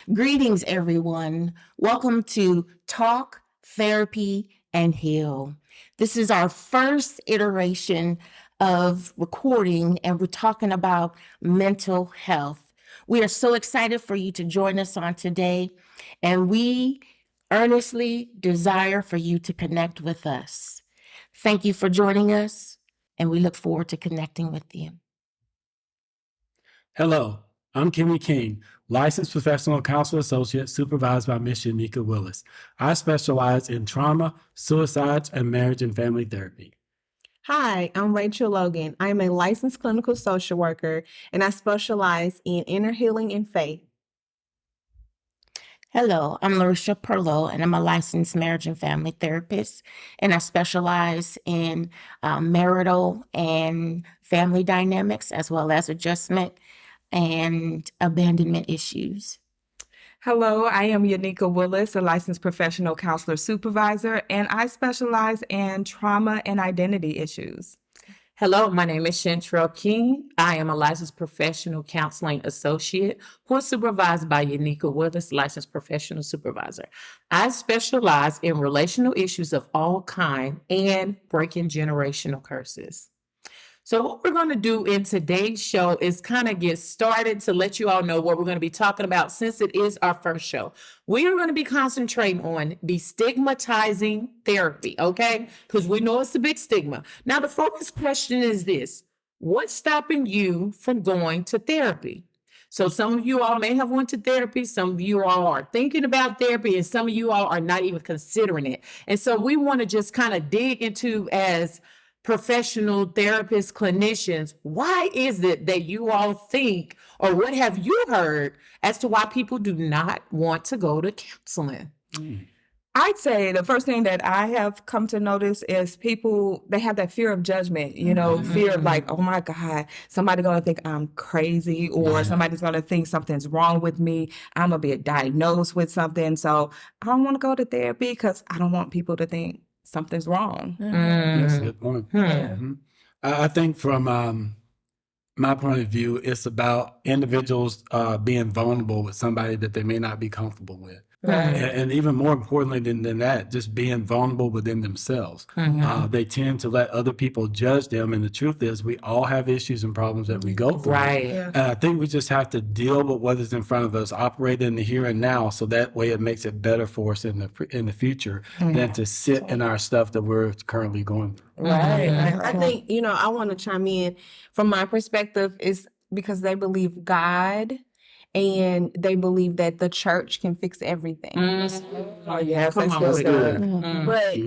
Greetings, everyone. Welcome to Talk, Therapy, and Heal. This is our first iteration of recording, and we're talking about mental health. We are so excited for you to join us on today, and we earnestly desire for you to connect with us. Thank you for joining us, and we look forward to connecting with you. Hello, I'm Kimmy King, licensed professional counselor associate supervised by Ms. Yanika Willis. I specialize in trauma, suicides, and marriage and family therapy. Hi, I'm Rachel Logan. I'm a licensed clinical social worker, and I specialize in inner healing and faith. Hello, I'm Larisha Perlow, and I'm a licensed marriage and family therapist, and I specialize in marital and family dynamics, as well as adjustment and abandonment issues. Hello, I am Yanika Willis, a licensed professional counselor supervisor, and I specialize in trauma and identity issues. Hello, my name is Chantrell King. I am a licensed professional counseling associate who is supervised by Yanika Willis, licensed professional supervisor. I specialize in relational issues of all kind and breaking generational curses. So what we're going to do in today's show is kind of get started to let you all know what we're going to be talking about since it is our first show. We are going to be concentrating on destigmatizing therapy, okay? Because we know it's a big stigma. Now, the focus question is this: what's stopping you from going to therapy? So some of you all may have went to therapy, some of you all are thinking about therapy, and some of you all are not even considering it. And so we want to just kind of dig into, as professional therapists, clinicians, why is it that you all think, or what have you heard as to why people do not want to go to counseling? I'd say the first thing that I have come to notice is people, they have that fear of judgment, fear of like, oh my God, somebody's going to think I'm crazy, or somebody's going to think something's wrong with me. I'm going to be diagnosed with something. So I don't want to go to therapy because I don't want people to think something's wrong. That's a good point. I think from my point of view, it's about individuals being vulnerable with somebody that they may not be comfortable with. And even more importantly than that, just being vulnerable within themselves. They tend to let other people judge them. And the truth is, we all have issues and problems that we go through. Right. And I think we just have to deal with what is in front of us, operate in the here and now, so that way it makes it better for us in the future than to sit in our stuff that we're currently going through. Right. I think, I want to chime in from my perspective is because they believe God and they believe that the church can fix everything. Oh, yes, that's good. But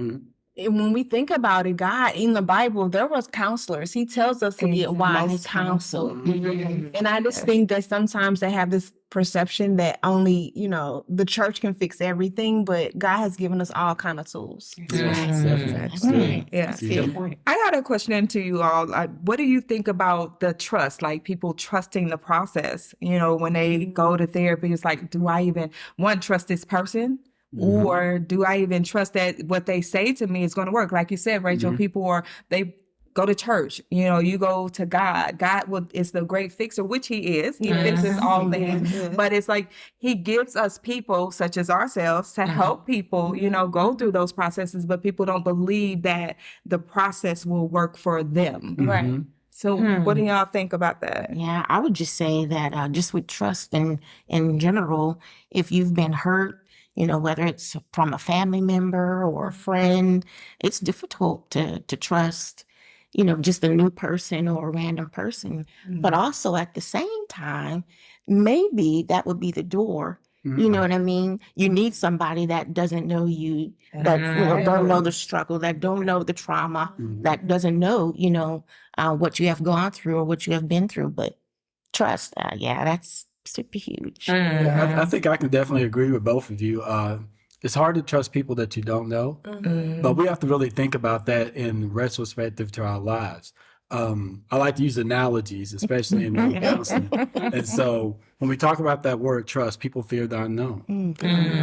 when we think about it, God in the Bible, there was counselors. He tells us to get wise counsel. And I just think that sometimes they have this perception that only, the church can fix everything, but God has given us all kind of tools. Yeah. I got a question to you all. What do you think about the trust? Like people trusting the process, when they go to therapy, it's like, do I even trust this person? Or do I even trust that what they say to me is going to work? Like you said, Rachel, people they go to church. You go to God. God is the great fixer, which he is. He fixes all things. But it's like he gives us people such as ourselves to help people, go through those processes. But people don't believe that the process will work for them. Right. So what do y'all think about that? Yeah, I would just say that just with trust and in general, if you've been hurt, whether it's from a family member or a friend, it's difficult to trust, just a new person or a random person. But also at the same time, maybe that would be the door. You know what I mean? You need somebody that doesn't know you, that don't know the struggle, that don't know the trauma, that doesn't know, what you have gone through or what you have been through. But trust, that's super huge. I think I can definitely agree with both of you. It's hard to trust people that you don't know, but we have to really think about that in retrospective to our lives. I like to use analogies, especially in counseling. And so when we talk about that word trust, people fear the unknown.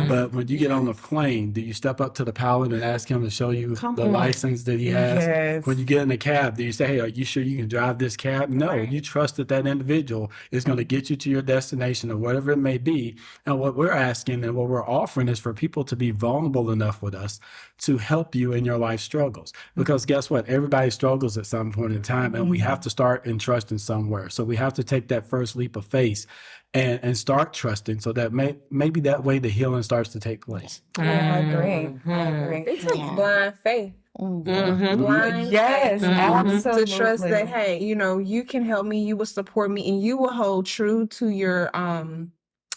But when you get on a plane, do you step up to the pilot and ask him to show you the license that he has? Yes. When you get in the cab, do you say, hey, are you sure you can drive this cab? No, you trust that that individual is going to get you to your destination or whatever it may be. And what we're asking and what we're offering is for people to be vulnerable enough with us to help you in your life struggles. Because guess what? Everybody struggles at some point in time, and we have to start entrusting somewhere. So we have to take that first leap of faith and start trusting, so that maybe that way the healing starts to take place. I agree. I agree. It takes blind faith. Blind Yes, faith absolutely. to trust that, hey, you know, you can help me, you will support me, and you will hold true to your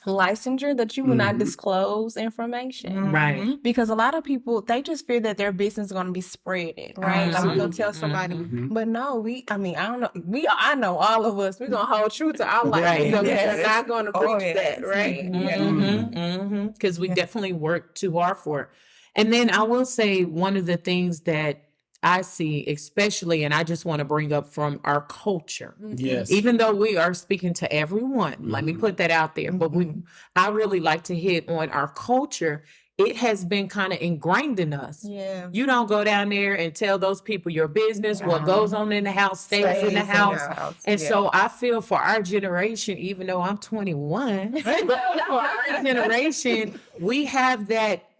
licensure, that you will not disclose information. Right. Because a lot of people, they just fear that their business is going to be spreaded, right? Like they'll tell somebody, but no, I don't know, I know all of us, we're going to hold true to our license. Right. We're not going to breach that, right? Because we definitely work too hard for it. And then I will say one of the things that I see, especially, and I just want to bring up from our culture, Yes. even though we are speaking to everyone, let me put that out there, but I really like to hit on our culture. It has been kind of ingrained in us. Yeah. You don't go down there and tell those people your business. What goes on in the house stays in the house. And so I feel for our generation, even though I'm 21, but for our generation, we have that,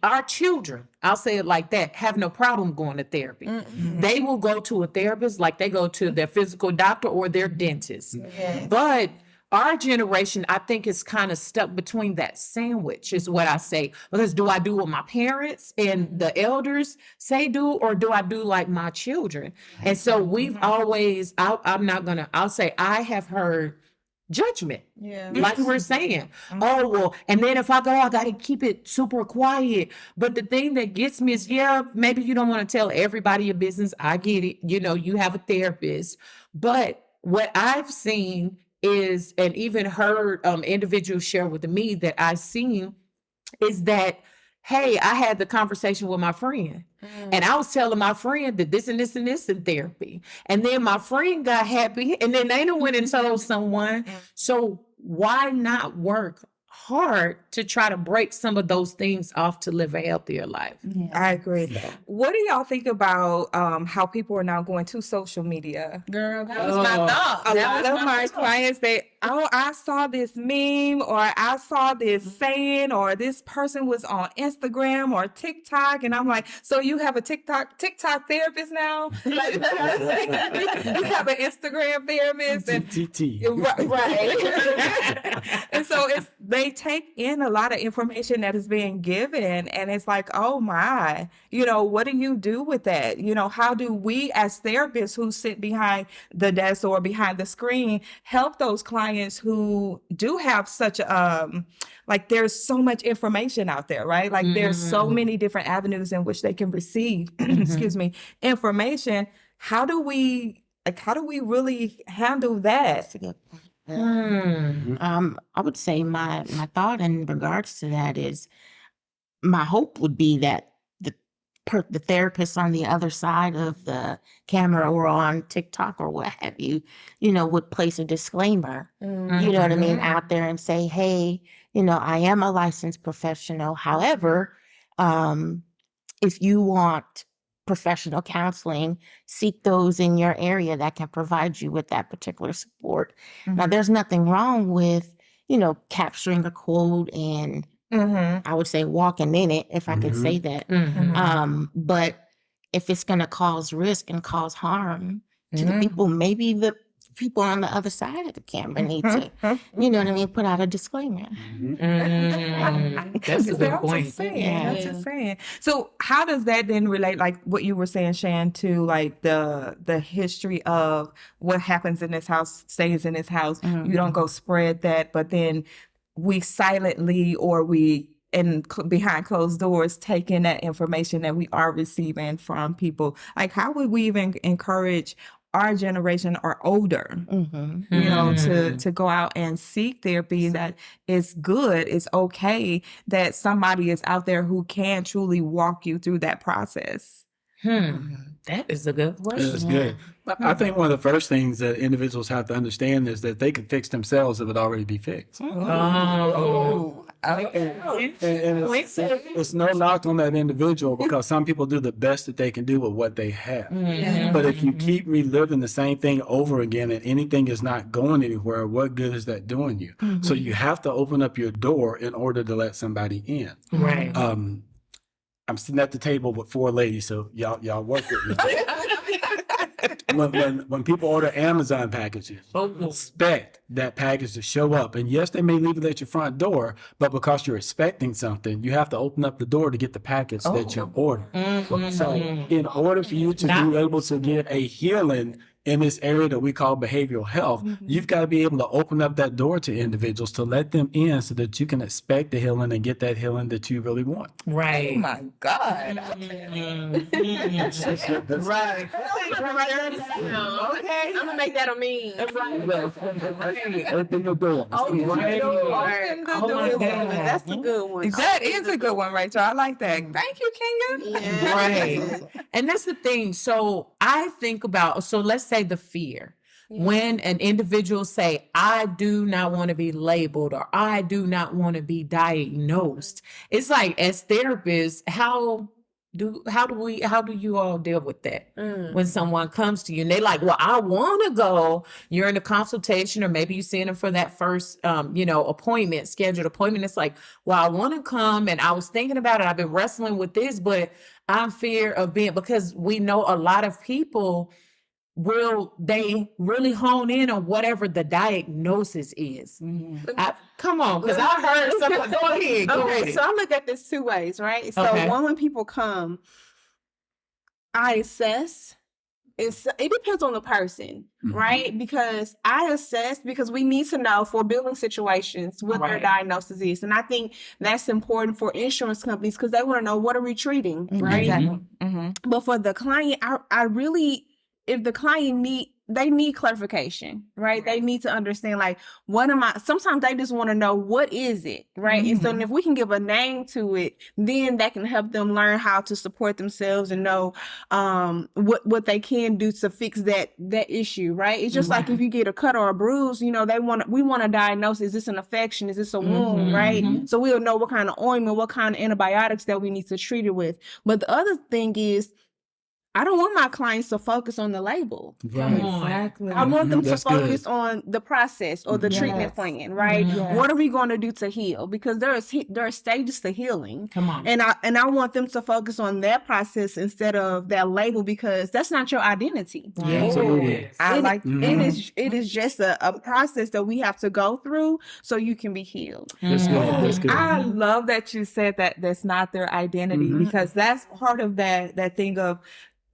our children, I'll say it like that, have no problem going to therapy. They will go to a therapist like they go to their physical doctor or their dentist. But our generation, I think, is kind of stuck between that sandwich, is what I say. Because do I do what my parents and the elders say do, or do I do like my children? And so we've always, I'll say I have heard judgment. Yeah. Like we're saying, oh, well, and then if I go, I got to keep it super quiet. But the thing that gets me is, maybe you don't want to tell everybody your business. I get it. You know, you have a therapist. But what I've seen is, and even heard individuals share with me that I've seen, is that, hey, I had the conversation with my friend. And I was telling my friend that this and this and this in therapy. And then my friend got happy, and then they done went and told someone. So why not work hard to try to break some of those things off to live a healthier life? I agree. What do y'all think about how people are now going to social media? Girl, that was my thought. A lot of my clients, I saw this meme, or I saw this saying, or this person was on Instagram or TikTok, and I'm like, so you have a TikTok therapist now? Like, you have an Instagram therapist, and TT. right. And so they take in a lot of information that is being given, and it's like, oh my, what do you do with that? How do we as therapists who sit behind the desk or behind the screen help those clients who do have such like, there's so much information out there, right? Like there's so many different avenues in which they can receive excuse me, information. How do we really handle that? I would say my thought in regards to that is, my hope would be that the therapist on the other side of the camera or on TikTok or what have you, would place a disclaimer, you know what I mean, out there and say, hey, I am a licensed professional. However, if you want professional counseling, seek those in your area that can provide you with that particular support. Now, there's nothing wrong with, capturing a quote and I would say walking in it, if I could say that. But if it's going to cause risk and cause harm to the people, maybe the people on the other side of the camera need to, put out a disclaimer. That's a good point. I'm just saying. So how does that then relate, like what you were saying, Shan, to like the history of what happens in this house stays in this house? You don't go spread that, but then we silently, or behind closed doors, take in that information that we are receiving from people. Like, how would we even encourage our generation or older, to go out and seek therapy? That is good, it's okay, that somebody is out there who can truly walk you through that process. That is a good question. It's good. I think one of the first things that individuals have to understand is that they can fix themselves if it already be fixed. Oh, And it's no knock on that individual, because some people do the best that they can do with what they have. But if you keep reliving the same thing over again and anything is not going anywhere, what good is that doing you? So you have to open up your door in order to let somebody in. right. I'm sitting at the table with 4 ladies, so y'all work with me. When people order Amazon packages, expect that package to show up. And yes, they may leave it at your front door, but because you're expecting something, you have to open up the door to get the package that you ordered. So in order for you to be able to get a healing in this area that we call behavioral health, you've got to be able to open up that door to individuals to let them in so that you can expect the healing and get that healing that you really want. Right. Oh my God. Right. Okay. I'm gonna make that a meme. Open the door. Open the door. That's a good one. That is a good one, Rachel. I like that. Thank you, Kenya. Yeah. Right. And that's the thing. So I think about, so let's say the fear. When an individual say, I do not want to be labeled or I do not want to be diagnosed, it's like, as therapists, how do you all deal with that when someone comes to you and they like, well, I want to go, you're in a consultation or maybe you see them for that first appointment, scheduled appointment. It's like, well, I want to come and I was thinking about it, I've been wrestling with this, but I'm fear of being, because we know a lot of people they really hone in on whatever the diagnosis is. Come on, because I heard someone. Go ahead. Okay, so I look at this 2 ways, right? So when people come, I assess. It depends on the person, right? Because I assess, because we need to know for billing situations what their diagnosis is. And I think that's important for insurance companies because they want to know, what are we treating, right? Exactly. But for the client, I really, if the client they need clarification, right? They need to understand, like, sometimes they just want to know, what is it, right? And so if we can give a name to it, then that can help them learn how to support themselves and know what they can do to fix that issue, right? It's just like if you get a cut or a bruise, we want to diagnose, is this an infection? Is this a wound, right? So we'll know what kind of ointment, what kind of antibiotics that we need to treat it with. But the other thing is, I don't want my clients to focus on the label. Right. Exactly. I want them to That's focus good. on the process or the treatment plan, right? What are we going to do to heal? Because there are stages to healing. Come on. And I want them to focus on that process instead of that label, because that's not your identity. Absolutely. It is just a process that we have to go through so you can be healed. That's good. That's good. I love that you said that that's not their identity, because that's part of that thing of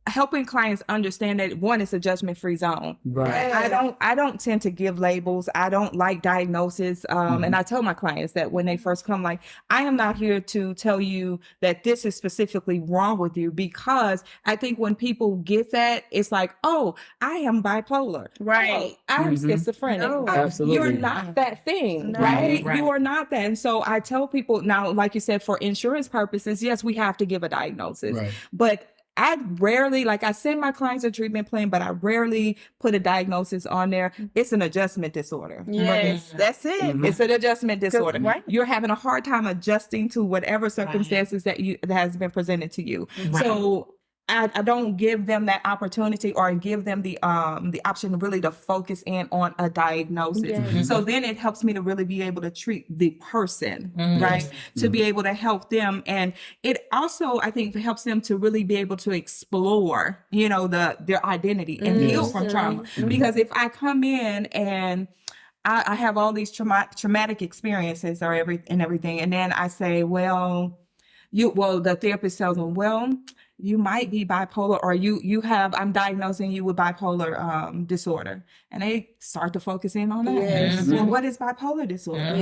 helping clients understand that, one, it's a judgment-free zone. Right. I don't tend to give labels. I don't like diagnosis. And I tell my clients that when they first come, like, I am not here to tell you that this is specifically wrong with you, because I think when people get that, it's like, oh, I am bipolar. Right. Oh, I'm schizophrenic. No. Absolutely. You're not that thing, No. right? Right. You are not that. And so I tell people now, like you said, for insurance purposes, yes, we have to give a diagnosis. Right. But I rarely, like, I send my clients a treatment plan, but I rarely put a diagnosis on there. It's an adjustment disorder. Yes, that's it. It's an adjustment disorder. Right. You're having a hard time adjusting to whatever circumstances that has been presented to you. So I don't give them that opportunity or give them the option really to focus in on a diagnosis. So then it helps me to really be able to treat the person, right? To be able to help them. And it also, I think, helps them to really be able to explore, their identity and heal from trauma. Because if I come in and I have all these traumatic experiences or everything, and then I say, the therapist tells them, you might be bipolar, or I'm diagnosing you with bipolar disorder. And they start to focus in on that. Yes. Well, what is bipolar disorder?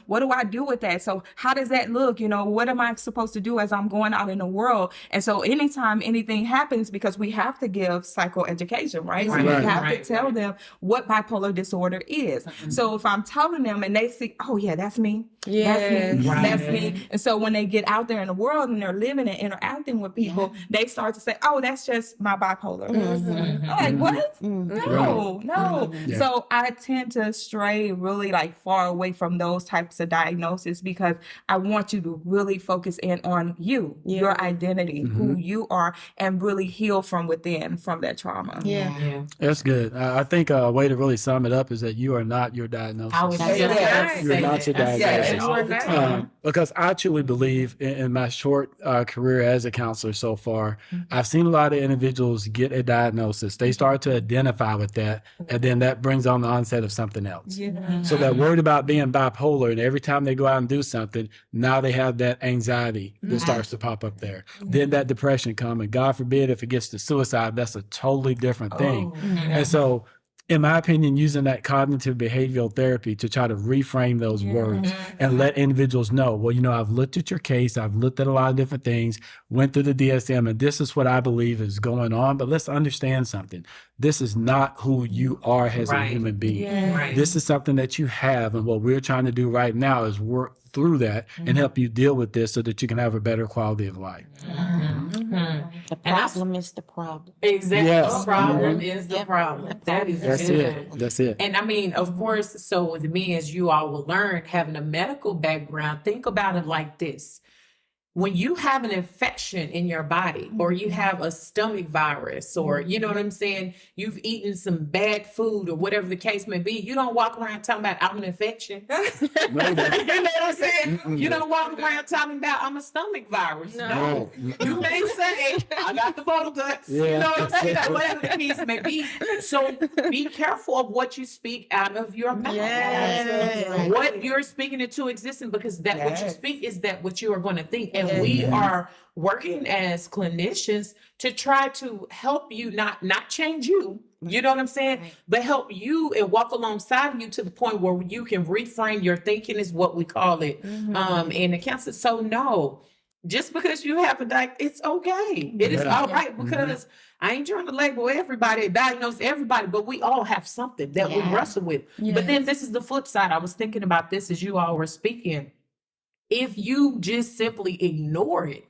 What do I do with that? So how does that look? What am I supposed to do as I'm going out in the world? And so anytime anything happens, because we have to give psychoeducation, right? So we have to tell them what bipolar disorder is. So if I'm telling them and they see, oh yeah, that's me. Yes. That's me. And so when they get out there in the world and they're living and interacting with people, So they start to say, oh, that's just my bipolar. I'm like, what? No. Yeah. So I tend to stray really like far away from those types of diagnoses because I want you to really focus in on you, your identity, who you are, and really heal from within from that trauma. Yeah. That's good. I think a way to really sum it up is that you are not your diagnosis. I was just Yes. about to You're say not your that. I say that diagnosis. all the time. Because I truly believe in my short career as a counselor so far, I've seen a lot of individuals get a diagnosis. They start to identify with that, and then that brings on the onset of something else. So they're worried about being bipolar, and every time they go out and do something, now they have that anxiety that starts to pop up there. Then that depression comes, and God forbid if it gets to suicide, that's a totally different thing. And so, in my opinion, using that cognitive behavioral therapy to try to reframe those words and let individuals know, well, I've looked at your case, I've looked at a lot of different things, went through the DSM, and this is what I believe is going on. But let's understand something. This is not who you are as a human being. Right. This is something that you have. And what we're trying to do right now is work through that and help you deal with this so that you can have a better quality of life. The problem is the problem. Exactly. Yes. The problem is the problem. That is That's good. it. That's it. And I mean, of course, so with me, as you all will learn, having a medical background, think about it like this. When you have an infection in your body, or you have a stomach virus, or you know what I'm saying, you've eaten some bad food, or whatever the case may be, you don't walk around talking about I'm an infection. You know what I'm saying? You don't walk around talking about I'm a stomach virus. No. You may say I got the bottle guts. You know what I'm saying? Whatever the case may be. So be careful of what you speak out of your mouth. Yes. What you're speaking into existence, because that what you speak is that what you are going to think. And we are working as clinicians to try to help you, not change you. You know what I'm saying? But help you and walk alongside you to the point where you can reframe your thinking, is what we call it. In the counseling. So no, just because you have a it's okay. It is all right, because I ain't trying to label everybody, diagnose everybody, but we all have something that we wrestle with. But then this is the flip side. I was thinking about this as you all were speaking. If you just simply ignore it,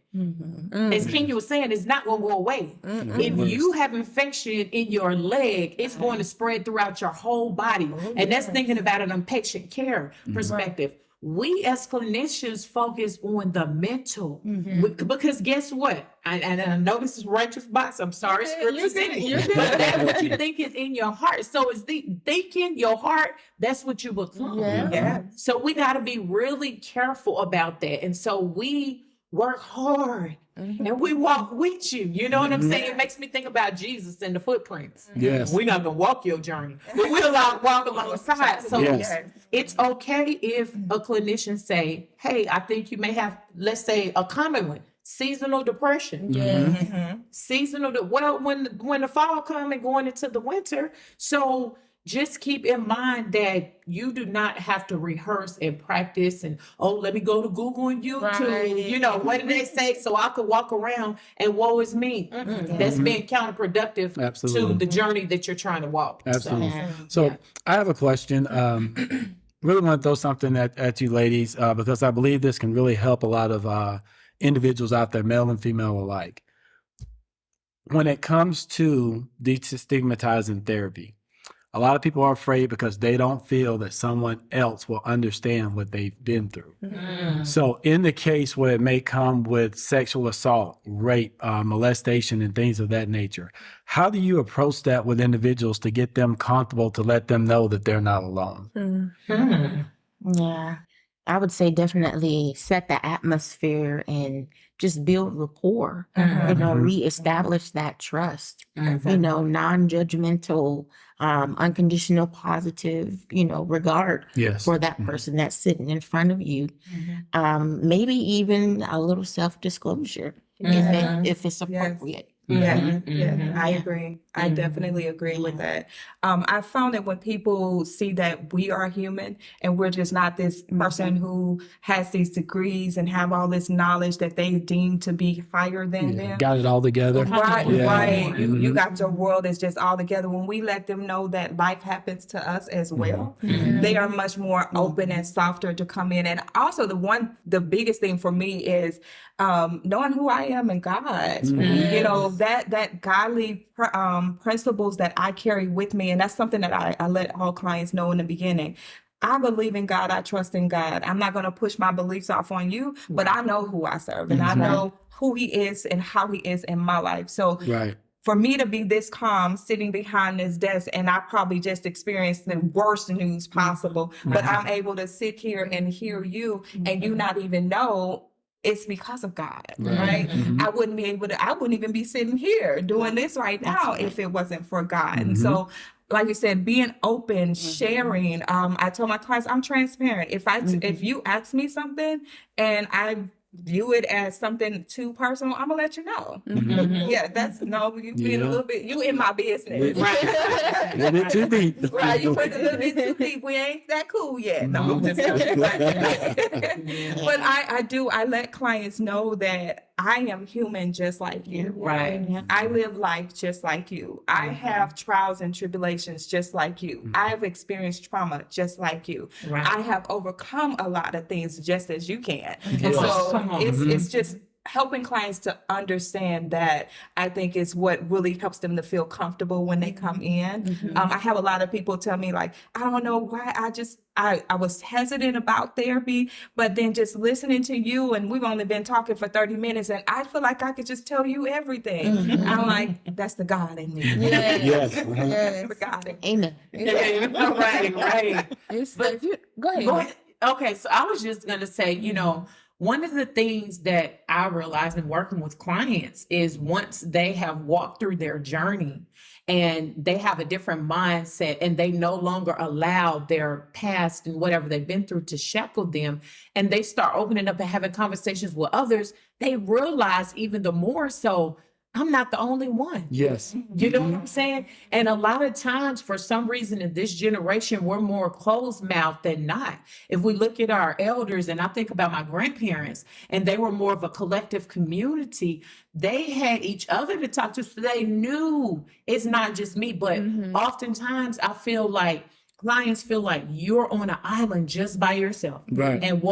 as Kenya was saying, it's not going to go away. If you have infection in your leg, it's going to spread throughout your whole body. And that's thinking about it on patient care perspective. We as clinicians focus on the mental, because guess what? And I know this is righteous box. I'm sorry, scripture's in it. But that's what you think is in your heart. So it's the thinking, your heart, that's what you become. So we got to be really careful about that. And so we work hard and we walk with you. You know what I'm saying? It makes me think about Jesus and the footprints. Yes. We're not going to walk your journey, but we'll walk alongside. So it's okay if a clinician say, hey, I think you may have, let's say a common one, seasonal depression. Seasonal, well, when the fall comes and going into the winter. So just keep in mind that you do not have to rehearse and practice and, let me go to Google and YouTube, what did they say, so I could walk around and woe is me. That's being counterproductive to the journey that you're trying to walk. Absolutely. So I have a question. Really want to throw something at you ladies, because I believe this can really help a lot of individuals out there, male and female alike. When it comes to destigmatizing therapy, a lot of people are afraid because they don't feel that someone else will understand what they've been through. So in the case where it may come with sexual assault, rape, molestation, and things of that nature, how do you approach that with individuals to get them comfortable, to let them know that they're not alone? Yeah, I would say definitely set the atmosphere and just build rapport, reestablish that trust, non-judgmental, unconditional positive, regard for that person that's sitting in front of you. Maybe even a little self-disclosure if it's appropriate. Yeah, Mhm. I agree. I definitely agree with that. I found that when people see that we are human and we're just not this person who has these degrees and have all this knowledge that they deem to be higher than them. Got it all together. Right, Yeah. right. You Mhm. got your world is just all together. When we let them know that life happens to us as well, they are much more open and softer to come in. And also the biggest thing for me is knowing who I am in God. You know, that godly principles that I carry with me, and that's something that I let all clients know in the beginning. I believe in God. I trust in God. I'm not going to push my beliefs off on you, but I know who I serve and I know who he is and how he is in my life. So Right. for me to be this calm sitting behind this desk, and I probably just experienced the worst news possible, but I'm able to sit here and hear you and you not even know it's because of God, right? I wouldn't even be sitting here doing this right now if it wasn't for God. And so, like you said, being open, sharing. I told my clients, I'm transparent. If you ask me something and I view it as something too personal, I'm gonna let you know. Yeah, that's you being a little bit, you in my business. A little bit too deep. Right, you went a little bit too deep. We ain't that cool yet. No, I'm just joking. But I let clients know that I am human just like you. Right. I live life just like you. I have trials and tribulations just like you. I have experienced trauma just like you. Right. I have overcome a lot of things just as you can. And Yes. so Come on. it's just helping clients to understand that, I think, is what really helps them to feel comfortable when they come in. I have a lot of people tell me, like, I don't know why I was hesitant about therapy, but then just listening to you, and we've only been talking for 30 minutes, and I feel like I could just tell you everything. I'm like, that's the God in me. Yes. The God in me. Amen. Right. But go ahead. Go ahead. Okay, so I was just gonna say, one of the things that I realized in working with clients is once they have walked through their journey and they have a different mindset and they no longer allow their past and whatever they've been through to shackle them, and they start opening up and having conversations with others, they realize even the more so, I'm not the only one. Yes. You know what I'm saying? And a lot of times, for some reason, in this generation, we're more closed mouthed than not. If we look at our elders, and I think about my grandparents, and they were more of a collective community, they had each other to talk to, so they knew it's not just me. But oftentimes, I feel like clients feel like you're on an island just by yourself. Right. And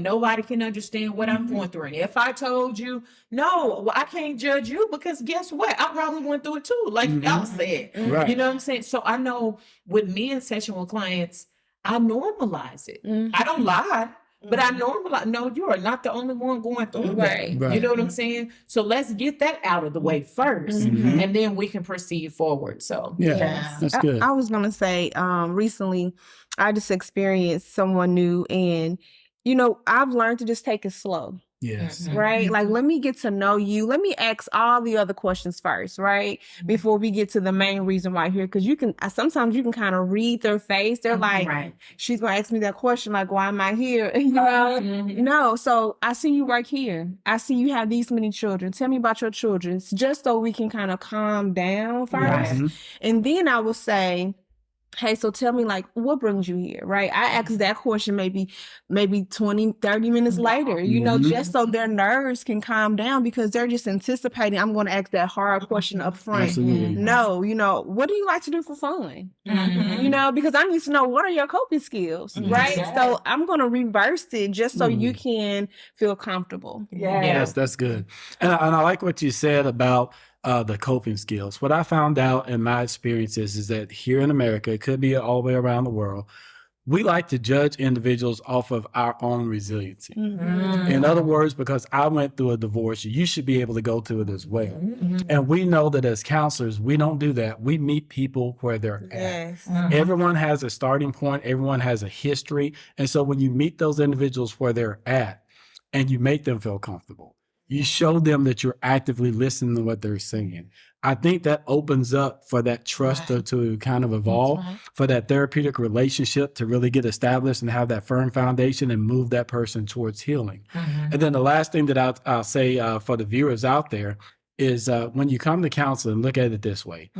nobody can understand what I'm going through. And if I told you, no, well, I can't judge you, because guess what? I probably went through it too, like y'all said. Right. You know what I'm saying? So I know with me in session with clients, I normalize it. I don't lie, but I normalize. No, you are not the only one going through that. Right. You know what I'm saying? So let's get that out of the way first, and then we can proceed forward. So Yeah. That's good. I was gonna say, recently I just experienced someone new, and I've learned to just take it slow. Yes. Right? Like, let me get to know you. Let me ask all the other questions first, right? Before we get to the main reason why I'm here. Because sometimes you can kind of read their face. They're like, right. she's going to ask me that question, like, why am I here? No. So I see you work here. I see you have these many children. Tell me about your children. Just so we can kind of calm down first. Right. And then I will say, hey, so tell me, like, what brings you here, right? I ask that question maybe 20, 30 minutes later, just so their nerves can calm down, because they're just anticipating I'm going to ask that hard question up front. Absolutely. No, what do you like to do for fun? Because I need to know, what are your coping skills, right? Yeah. So I'm going to reverse it just so you can feel comfortable. Yes, that's good. And I like what you said about the coping skills. What I found out in my experiences is that here in America, it could be all the way around the world, we like to judge individuals off of our own resiliency. In other words, because I went through a divorce, you should be able to go through it as well. And we know that as counselors, we don't do that. We meet people where they're at. Everyone has a starting point. Everyone has a history. And so when you meet those individuals where they're at and you make them feel comfortable, you show them that you're actively listening to what they're saying. I think that opens up for that trust to kind of evolve, for that therapeutic relationship to really get established and have that firm foundation and move that person towards healing. And then the last thing that I'll say for the viewers out there is when you come to counseling, look at it this way.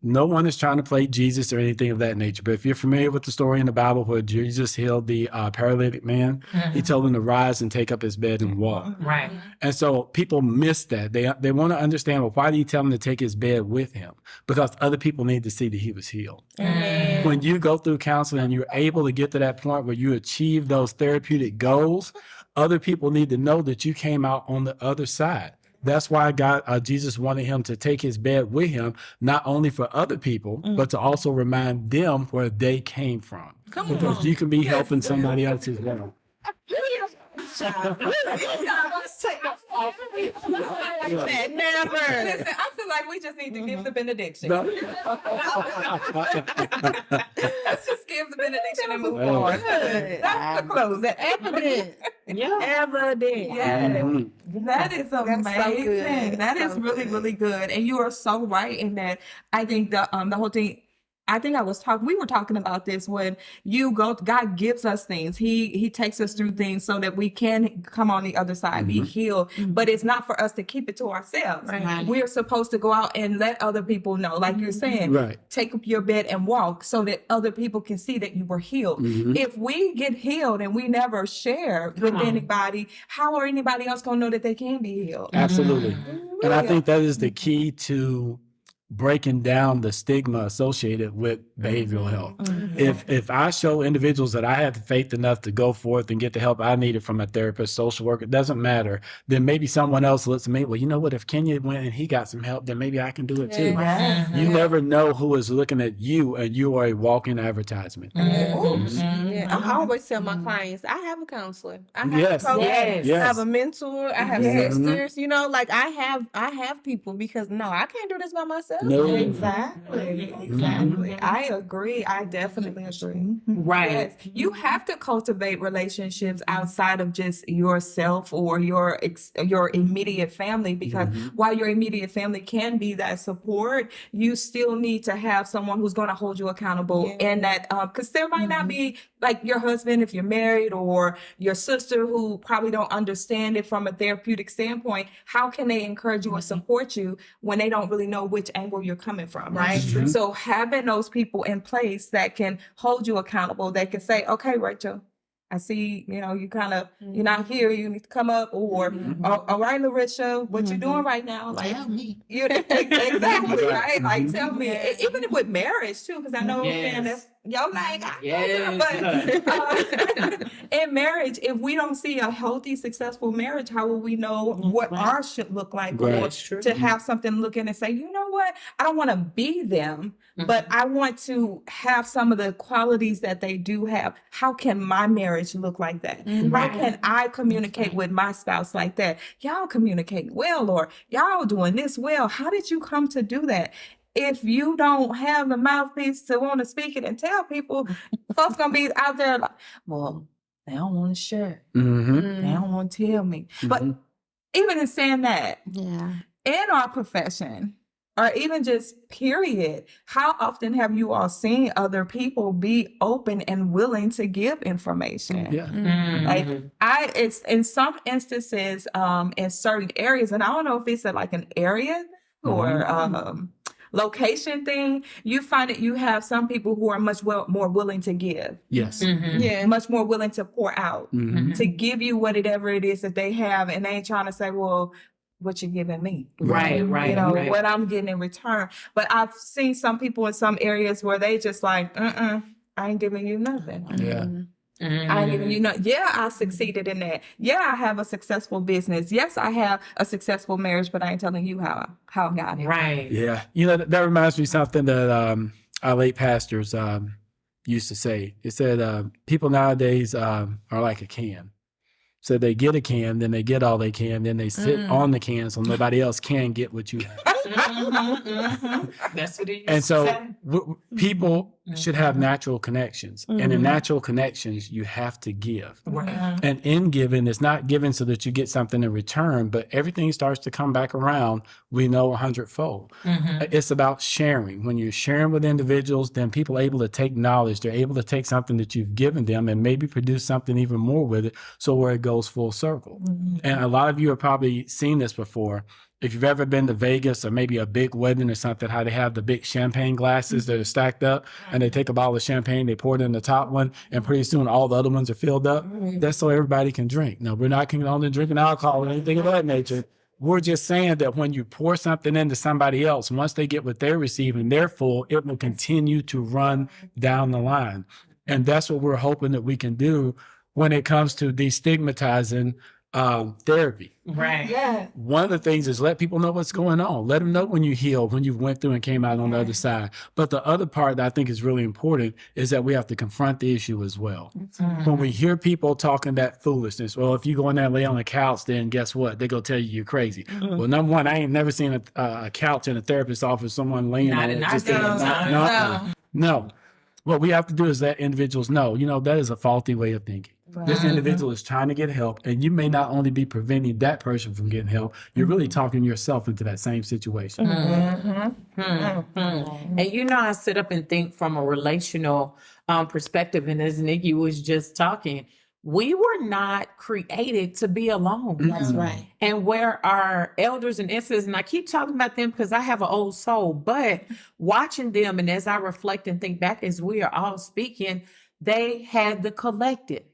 No one is trying to play Jesus or anything of that nature. But if you're familiar with the story in the Bible where Jesus healed the paralytic man, he told him to rise and take up his bed and walk. Right. And so people miss that. They want to understand, well, why did he tell him to take his bed with him? Because other people need to see that he was healed. When you go through counseling and you're able to get to that point where you achieve those therapeutic goals, other people need to know that you came out on the other side. That's why Jesus wanted him to take his bed with him, not only for other people, but to also remind them where they came from. Because you can be helping somebody else as well. Never. Listen, I feel like we just need to give the benediction. No. Let's just give the benediction and move on. That's the close. The evidence. Evidence. Yeah. That is amazing. That is really, really good. And you are so right in that. I think the whole thing. I think we were talking about this when God gives us things. He takes us through things so that we can come on the other side, be healed. But it's not for us to keep it to ourselves. Right. We're supposed to go out and let other people know, like you're saying, Right. take up your bed and walk so that other people can see that you were healed. If we get healed and we never share with anybody, how are anybody else going to know that they can be healed? Absolutely. And I think that is the key to breaking down the stigma associated with behavioral health. If I show individuals that I have the faith enough to go forth and get the help I needed from a therapist, social worker, it doesn't matter, then maybe someone else looks at me, well, you know what, if Kenya went and he got some help, then maybe I can do it too. You never know who is looking at you, and you are a walking advertisement. I always tell my clients, I have a counselor. I have Yes. a coach. Yes. I have a mentor. I have Mhm. sisters. You know, like I have people because no, I can't do this by myself. No. Exactly. I agree. I definitely agree. Right. Yes. You have to cultivate relationships outside of just yourself or your immediate family, because while your immediate family can be that support, you still need to have someone who's going to hold you accountable. And that because there might not be like your husband if you're married, or your sister who probably don't understand it from a therapeutic standpoint. How can they encourage you or support you when they don't really know which angle you're coming from, right? So having those people in place that can hold you accountable, that can say, okay, Rachel, I see, you kind of, you're not here, you need to come up, or, all right, Larissa, what you doing right now? Like, Tell me. exactly, right? Like, tell me, even with marriage too, because I know, man, that's your like, but in marriage, if we don't see a healthy, successful marriage, how will we know what ours should look like? Right. Or to have something look in and say, you know what, I don't want to be them, but I want to have some of the qualities that they do have. How can my marriage look like that? How can I communicate with my spouse like that? Y'all communicate well, or y'all doing this well. How did you come to do that? If you don't have the mouthpiece to want to speak it and tell people, folks gonna be out there like, well, they don't want to share. They don't want to tell me. But even in saying that, in our profession, or even just period, how often have you all seen other people be open and willing to give information? Like it's in some instances, in certain areas, and I don't know if it's like an area or location thing, you find that you have some people who are much more willing to give. Yes. Much more willing to pour out, to give you whatever it is that they have, and they ain't trying to say, well, what you giving me? Right. What I'm getting in return. But I've seen some people in some areas where they just like, I ain't giving you nothing. I ain't giving you nothing. Yeah, I succeeded in that. Yeah, I have a successful business. Yes, I have a successful marriage, but I ain't telling you how I got it. Right. Yeah. That reminds me of something that our late pastors used to say. He said, people nowadays are like a can. So they get a can, then they get all they can, then they sit on the can so nobody else can get what you have. That's what it is. And so people should have natural connections. And in natural connections, you have to give. And in giving, it's not given so that you get something in return, but everything starts to come back around, we know 100-fold. It's about sharing. When you're sharing with individuals, then people are able to take knowledge. They're able to take something that you've given them and maybe produce something even more with it, so where it goes full circle. And a lot of you have probably seen this before. if you've ever been to Vegas or maybe a big wedding or something, how they have the big champagne glasses that are stacked up and they take a bottle of champagne, they pour it in the top one, and pretty soon all the other ones are filled up. That's so everybody can drink. Now, we're not only drinking alcohol or anything of that nature. We're just saying that when you pour something into somebody else, once they get what they're receiving, they're full, it will continue to run down the line. And that's what we're hoping that we can do when it comes to destigmatizing therapy. Right. Yeah. One of the things is let people know what's going on. Let them know when you healed, when you went through and came out on the other side. But the other part that I think is really important is that we have to confront the issue as well. When we hear people talking that foolishness, well, if you go in there and lay on the couch, then guess what? They go tell you you're crazy. Well, number one, I ain't never seen a couch in a therapist's office, someone laying on it. No. What we have to do is let individuals know, that is a faulty way of thinking. This individual is trying to get help, and you may not only be preventing that person from getting help, you're really talking yourself into that same situation. And I sit up and think from a relational perspective, and as Nikki was just talking, we were not created to be alone. That's right. And where our elders and ancestors, and I keep talking about them because I have an old soul, but watching them, and as I reflect and think back as we are all speaking, they had the collective.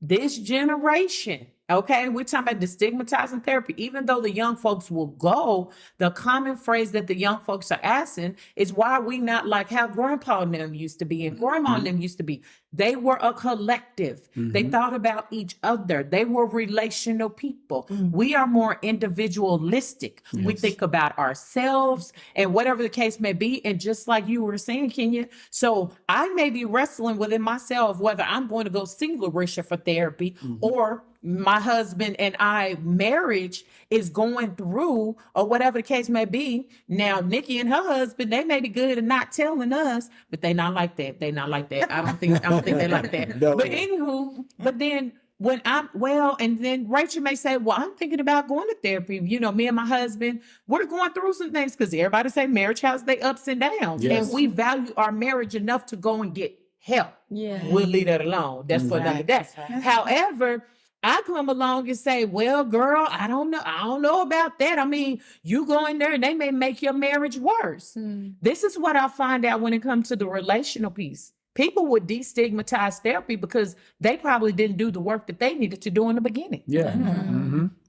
This generation, okay, we're talking about destigmatizing therapy. Even though the young folks will go, the common phrase that the young folks are asking is why we not like how grandpa and them used to be and grandma and them used to be. They were a collective. They thought about each other. They were relational people. We are more individualistic. We think about ourselves and whatever the case may be. And just like you were saying, Kenya, so I may be wrestling within myself whether I'm going to go single Risha for therapy or my husband and I marriage is going through or whatever the case may be. Now, Nikki and her husband, they may be good at not telling us, but they not like that. They not like that. I don't think they like that. No. But anywho, but then when and then Rachel may say, well, I'm thinking about going to therapy. Me and my husband, we're going through some things because everybody say marriage has their ups and downs. Yes. And we value our marriage enough to go and get help. Yeah. We'll leave that alone. That's for another day. However, I come along and say, well, girl, I don't know about that. I mean, you go in there and they may make your marriage worse. This is what I find out when it comes to the relational piece. People would destigmatize therapy because they probably didn't do the work that they needed to do in the beginning. Yeah.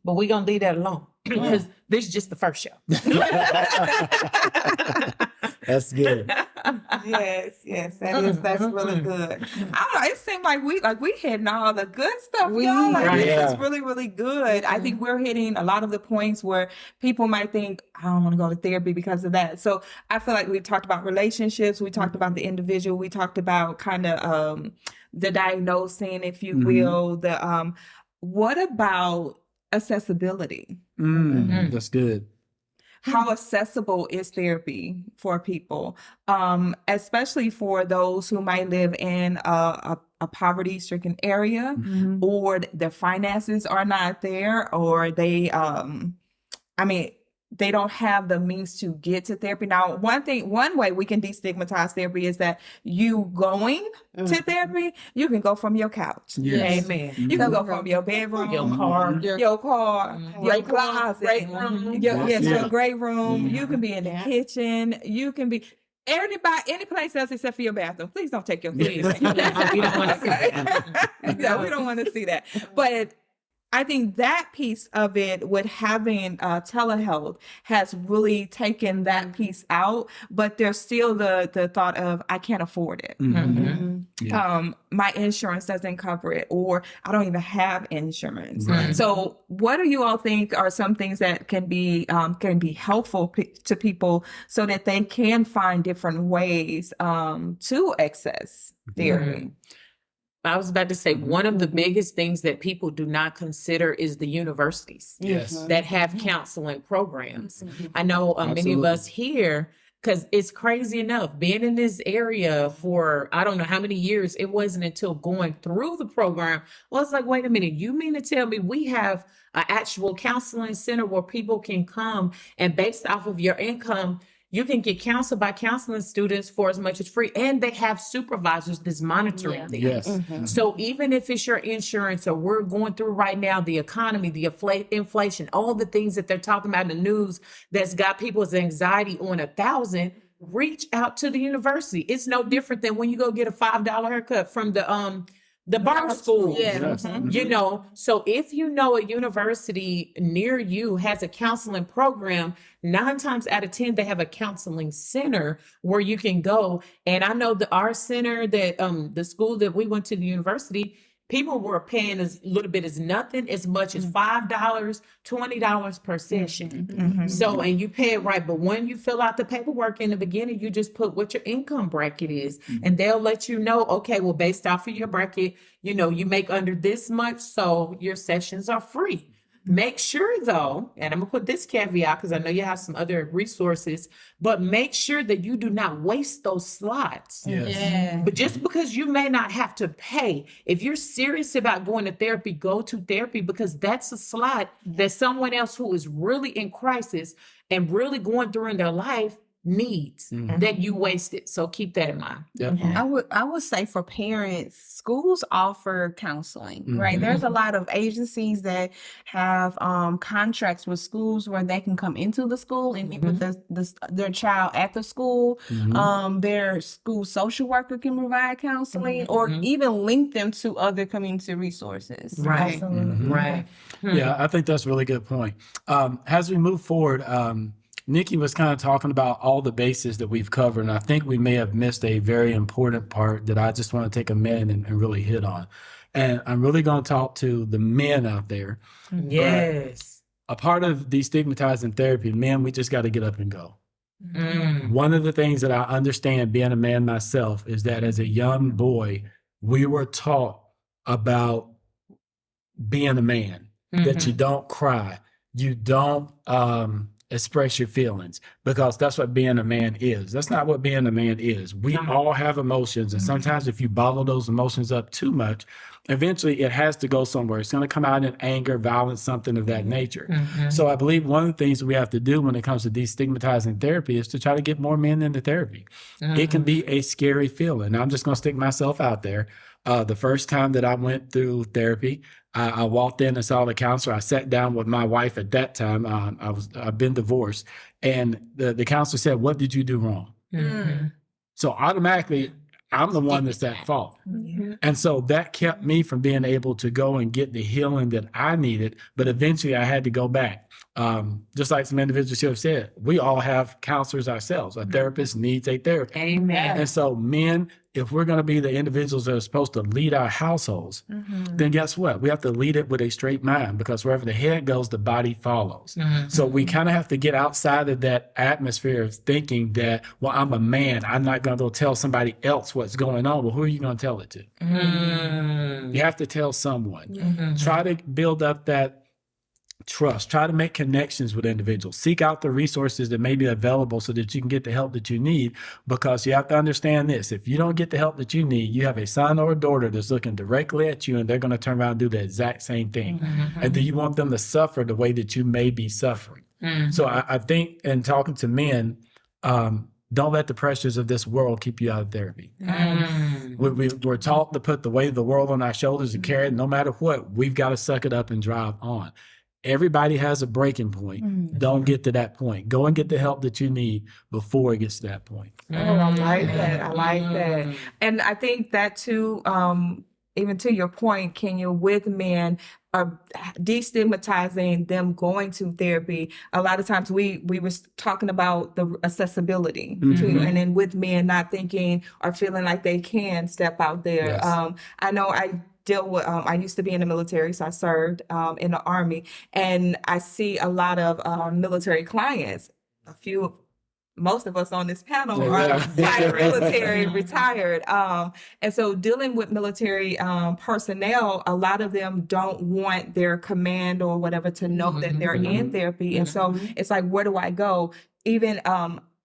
But we're going to leave that alone because this is just the first show. That's good. Yes, that's really good. I don't know. It seemed like we hitting all the good stuff, y'all. This is really, really good. I think we're hitting a lot of the points where people might think, I don't want to go to therapy because of that. So I feel like we talked about relationships, we talked about the individual, we talked about kind of the diagnosing, if you will. The what about accessibility? That's good. How accessible is therapy for people, especially for those who might live in a poverty-stricken area, or their finances are not there, or they don't have the means to get to therapy. Now, one way we can destigmatize therapy is that you going to therapy, you can go from your couch. Yes. Amen. You can go from your bedroom, Your car. your closet, your great room. You can be in the kitchen. You can be any place else except for your bathroom. Please don't take your kids. We don't want to see that. Yeah, we don't want to see that. But I think that piece of it with having telehealth has really taken that piece out, but there's still the thought of, I can't afford it. My insurance doesn't cover it, or I don't even have insurance. So what do you all think are some things that can be helpful to people so that they can find different ways to access therapy? I was about to say, one of the biggest things that people do not consider is the universities that have counseling programs. I know many of us here, because it's crazy enough, being in this area for, I don't know how many years, it wasn't until going through the program, well, it's like, wait a minute, you mean to tell me we have an actual counseling center where people can come and based off of your income, you can get counseled by counseling students for as much as free. And they have supervisors that's monitoring them. Yes. So even if it's your insurance or we're going through right now, the economy, the inflation, all the things that they're talking about in the news that's got people's anxiety on 1,000, reach out to the university. It's no different than when you go get a $5 haircut from the bar school. Yes. You know, so if you know a university near you has a counseling program, 9 times out of 10 they have a counseling center where you can go. And I know that our center, that the school that we went to, the university, people were paying as little bit as nothing, as much as $5, $20 per session. So, and you pay it right. But when you fill out the paperwork in the beginning, you just put what your income bracket is, and they'll let you know, okay, well, based off of your bracket, you know, you make under this much, so your sessions are free. Make sure though, and I'm gonna put this caveat because I know you have some other resources, but make sure that you do not waste those slots. Yes. But just because you may not have to pay, if you're serious about going to therapy, go to therapy, because that's a slot that someone else who is really in crisis and really going through in their life needs, that you wasted. So keep that in mind. Yep. I would say for parents, schools offer counseling, right? There's a lot of agencies that have contracts with schools where they can come into the school and meet with their child at the school. Their school social worker can provide counseling or even link them to other community resources. Right. Absolutely. Right. Yeah, I think that's a really good point. As we move forward, Nikki was kind of talking about all the bases that we've covered, and I think we may have missed a very important part that I just want to take a minute and really hit on. And I'm really going to talk to the men out there. Yes. A part of destigmatizing therapy, men, we just got to get up and go. One of the things that I understand being a man myself is that as a young boy, we were taught about being a man, that you don't cry, you don't express your feelings, because that's what being a man is. That's not what being a man is. We all have emotions, and sometimes if you bottle those emotions up too much, eventually it has to go somewhere. It's going to come out in anger, violence, something of that nature. So I believe one of the things we have to do when it comes to destigmatizing therapy is to try to get more men into therapy. It can be a scary feeling. I'm just going to stick myself out there. The first time that I went through therapy, I walked in and saw the counselor. I sat down with my wife at that time. I've been divorced, and the counselor said, "What did you do wrong?" So automatically, I'm the one that's at fault. And so that kept me from being able to go and get the healing that I needed. But eventually I had to go back. Just like some individuals here have said, we all have counselors ourselves. A therapist needs a therapist. Amen. And so men, if we're going to be the individuals that are supposed to lead our households, then guess what? We have to lead it with a straight mind, because wherever the head goes, the body follows. So we kind of have to get outside of that atmosphere of thinking that, well, I'm a man, I'm not going to go tell somebody else what's going on. Well, who are you going to tell it to? You have to tell someone. Try to build up that trust. Try to make connections with individuals. Seek out the resources that may be available so that you can get the help that you need, because you have to understand this. If you don't get the help that you need, you have a son or a daughter that's looking directly at you, and they're going to turn around and do the exact same thing. And do you want them to suffer the way that you may be suffering? So I think, in talking to men, don't let the pressures of this world keep you out of therapy. We're taught to put the weight of the world on our shoulders and carry it. No matter what, we've got to suck it up and drive on. Everybody has a breaking point. Don't get to that point. Go and get the help that you need before it gets to that point. Oh, I like that. I like that. And I think that too, even to your point, Kenya, with men, destigmatizing them going to therapy. A lot of times we were talking about the accessibility too, and then with men not thinking or feeling like they can step out there. Yes. I know I deal with, I used to be in the military, so I served in the Army, and I see a lot of military clients. Most of us on this panel are military retired. And so dealing with military personnel, a lot of them don't want their command or whatever to know that they're in therapy. And so it's like, where do I go? Even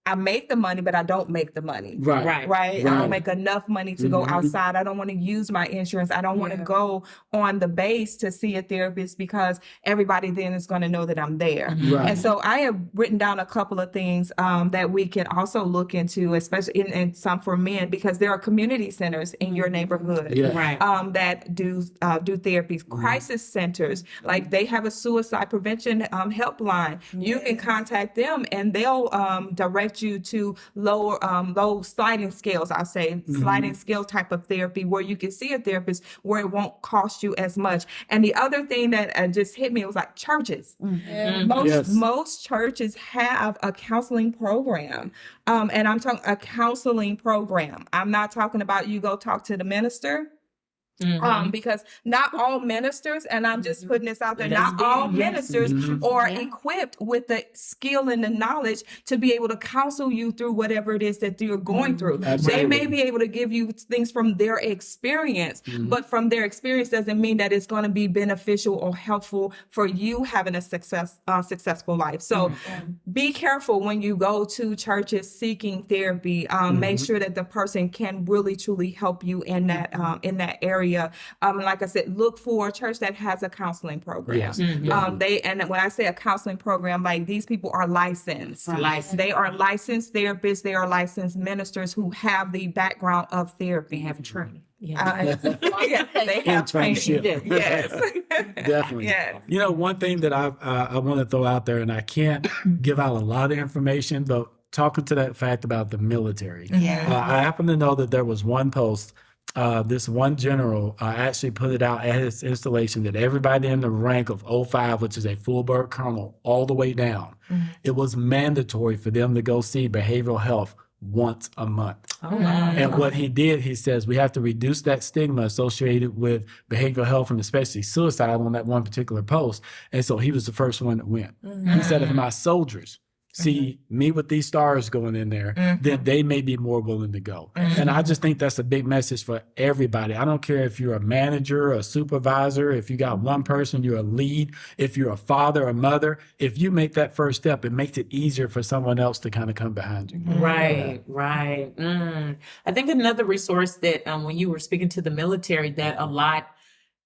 I make the money, but I don't make the money. Right. Right. I don't make enough money to go outside. I don't want to use my insurance. I don't want to go on the base to see a therapist because everybody then is going to know that I'm there. Right. And so I have written down a couple of things that we can also look into, especially in some for men, because there are community centers in your neighborhood that do therapy. Crisis centers, like they have a suicide prevention helpline. You can contact them and they'll direct you to low sliding scales, I'll say, sliding scale type of therapy where you can see a therapist where it won't cost you as much. And the other thing that just hit me was like churches. Most churches have a counseling program. And I'm talking a counseling program. I'm not talking about you go talk to the minister. Because not all ministers, and I'm just putting this out there, not all ministers are equipped with the skill and the knowledge to be able to counsel you through whatever it is that you're going through. Absolutely. They may be able to give you things from their experience, but from their experience doesn't mean that it's going to be beneficial or helpful for you having a successful life. So be careful when you go to churches seeking therapy. Make sure that the person can really truly help you in that area. Like I said, look for a church that has a counseling program. Yes. And when I say a counseling program, like these people are licensed. They are licensed therapists. They are licensed ministers who have the background of therapy. They have training. They have training. Yes. Definitely. Yes. You know, one thing that I want to throw out there, and I can't give out a lot of information, but talking to that fact about the military, I happen to know that there was one post. This one general actually put it out at his installation that everybody in the rank of 05, which is a full bird colonel, all the way down, it was mandatory for them to go see behavioral health once a month. And what he did, he says, we have to reduce that stigma associated with behavioral health and especially suicide on that one particular post. And so he was the first one that went. He said, if my soldiers see me with these stars going in there, then they may be more willing to go. And I just think that's a big message for everybody. I don't care if you're a manager, a supervisor, if you got one person, you're a lead, if you're a father or mother, if you make that first step, it makes it easier for someone else to kind of come behind you. Right. I think another resource that when you were speaking to the military, that a lot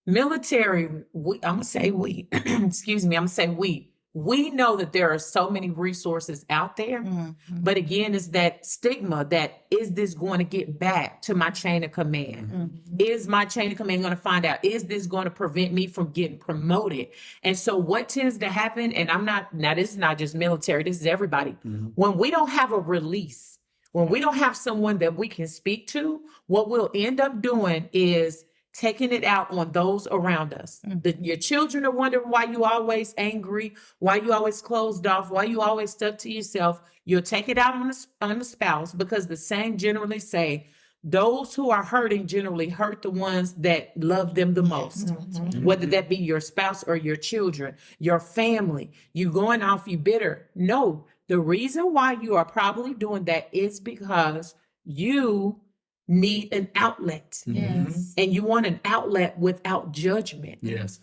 military, I'm gonna say we, excuse me, I'm gonna say we know that there are so many resources out there, but again, it's that stigma that is this going to get back to my chain of command? Is my chain of command going to find out? Is this going to prevent me from getting promoted? And so what tends to happen, and now this is not just military, this is everybody. When we don't have a release, when we don't have someone that we can speak to, what we'll end up doing is taking it out on those around us. Your children are wondering why you always angry, why you always closed off, why you always stuck to yourself. You'll take it out on the spouse, because the saying generally say, those who are hurting generally hurt the ones that love them the most, whether that be your spouse or your children, your family. You going off, you bitter. No, the reason why you are probably doing that is because you need an outlet. And you want an outlet without judgment.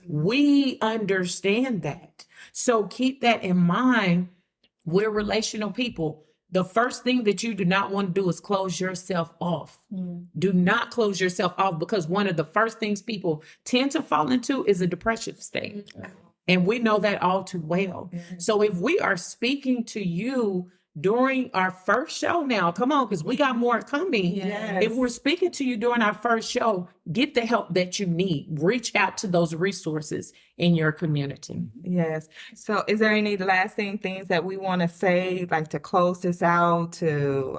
We understand that. So keep that in mind. We're relational people. The first thing that you do not want to do is close yourself off. Do not close yourself off, because one of the first things people tend to fall into is a depression state. And we know that all too well. So if we are speaking to you during our first show now, come on, because we got more coming. If we're speaking to you during our first show, get the help that you need. Reach out to those resources in your community. Yes. So is there any lasting things that we want to say, like to close this out, to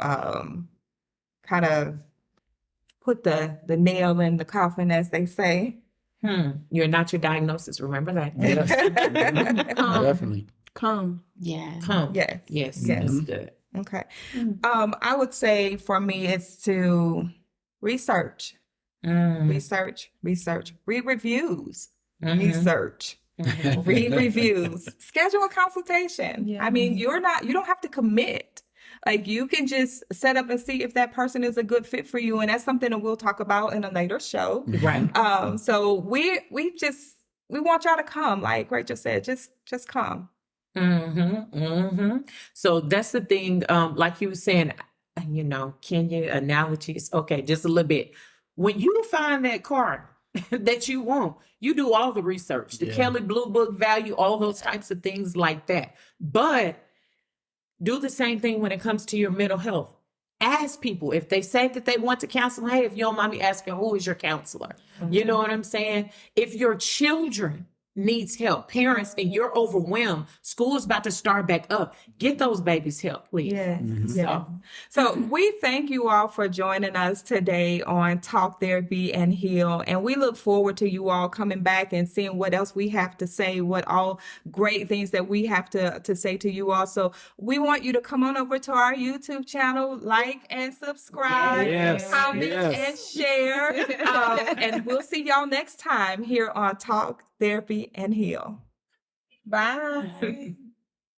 kind of put the nail in the coffin, as they say? You're not your diagnosis. Remember that. Definitely. Come. Come. Yes. That's good. Okay. I would say for me, it's to research, read reviews, research, read reviews, schedule a consultation. I mean, you don't have to commit. Like, you can just set up and see if that person is a good fit for you. And that's something that we'll talk about in a later show. So we want y'all to come, like Rachel said, just come. So that's the thing. Like you were saying, Kenya analogies. Okay, just a little bit. When you find that card that you want, you do all the research, the Kelly Blue Book value, all those types of things like that. But do the same thing when it comes to your mental health. Ask people if they say that they want to counsel. Hey, if you don't mind me asking, who is your counselor? You know what I'm saying? If your children needs help, parents, and you're overwhelmed, school is about to start back up. Get those babies help, please. So we thank you all for joining us today on Talk Therapy and Heal. And we look forward to you all coming back and seeing what else we have to say, what all great things that we have to say to you all. So we want you to come on over to our YouTube channel, like and subscribe, comment and share. And we'll see y'all next time here on Talk Therapy and Heal. Bye.